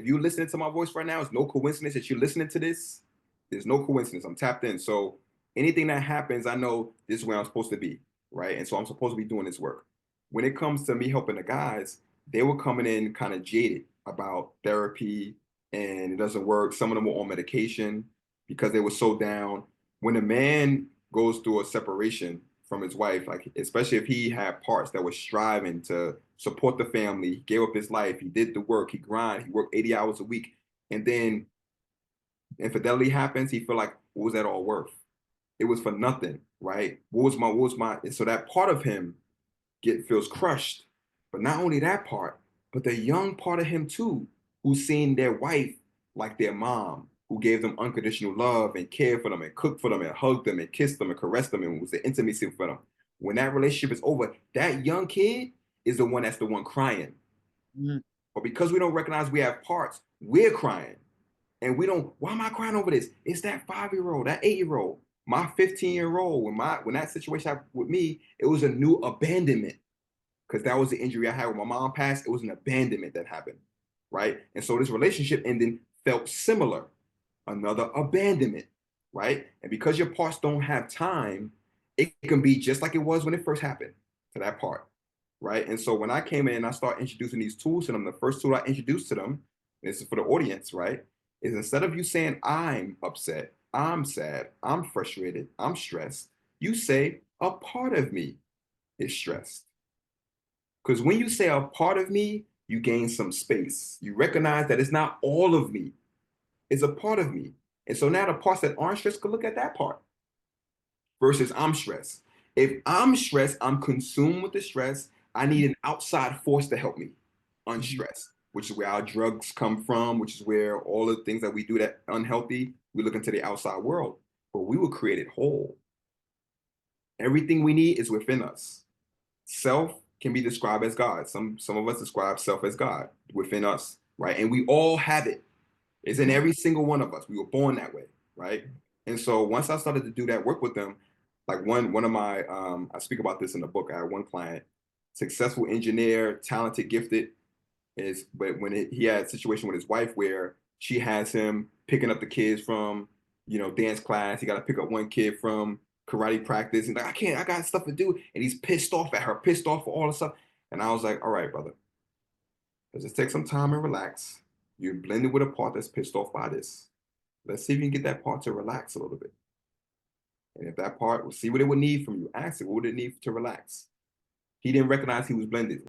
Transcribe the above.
you're listening to my voice right now, it's no coincidence that you're listening to this. There's no coincidence. I'm tapped in. So anything that happens, I know this is where I'm supposed to be, right? And so I'm supposed to be doing this work. When it comes to me helping the guys, they were coming in kind of jaded about therapy and it doesn't work. Some of them were on medication because they were so down. When a man goes through a separation from his wife, like especially if he had parts that were striving to support the family, he gave up his life, he did the work, he grind, he worked 80 hours a week, and then infidelity happens, he feel like, what was that all worth? It was for nothing, right? What was my so that part of him feels crushed. But not only that part, but the young part of him too, who's seen their wife like their mom, who gave them unconditional love and cared for them and cooked for them and hugged them and kissed them and caressed them and was the intimacy for them. When that relationship is over, that young kid is the one crying. Mhm. But because we don't recognize we have parts, we're crying. And we don't, why am I crying over this? It's that 5-year old, that 8-year old, my 15-year-old. When that situation happened with me, it was a new abandonment because that was the injury I had when my mom passed. It was an abandonment that happened, right? And so this relationship ending felt similar, another abandonment, right? And because your parts don't have time, it can be just like it was when it first happened to that part, right? And so when I came in and I started introducing these tools to them, the first tool I introduced to them, this is for the audience, right? Is instead of you saying I'm upset, I'm sad, I'm frustrated, I'm stressed, you say a part of me is stressed. Because when you say a part of me, you gain some space. You recognize that it's not all of me, it's a part of me. And so now the parts that aren't stressed can look at that part versus I'm stressed. If I'm stressed, I'm consumed with the stress. I need an outside force to help me Mhm. unstress, which is where our drugs come from, which is where all the things that we do that unhealthy, we look into the outside world. But we were created whole. Everything we need is within us. Self can be described as God. Some of us describe self as God within us, right? And we all have it. It's in Mhm. every single one of us. We were born that way, right? And so once I started to do that work with them, like one of my I speak about this in the book. I had one client, successful engineer, talented, gifted, but he had a situation with his wife where she has him picking up the kids from dance class. He got to pick up one kid from karate practice, and like, I can't, I got stuff to do, and he's pissed off at her, pissed off for all the stuff. And I was like, all right, brother, let's just take some time and relax. You're blended with a part that's pissed off by this. Let's see if you can get that part to relax a little bit. And if that part, we'll see what it would need from you. Ask it, what would it need to relax? He didn't recognize he was blended.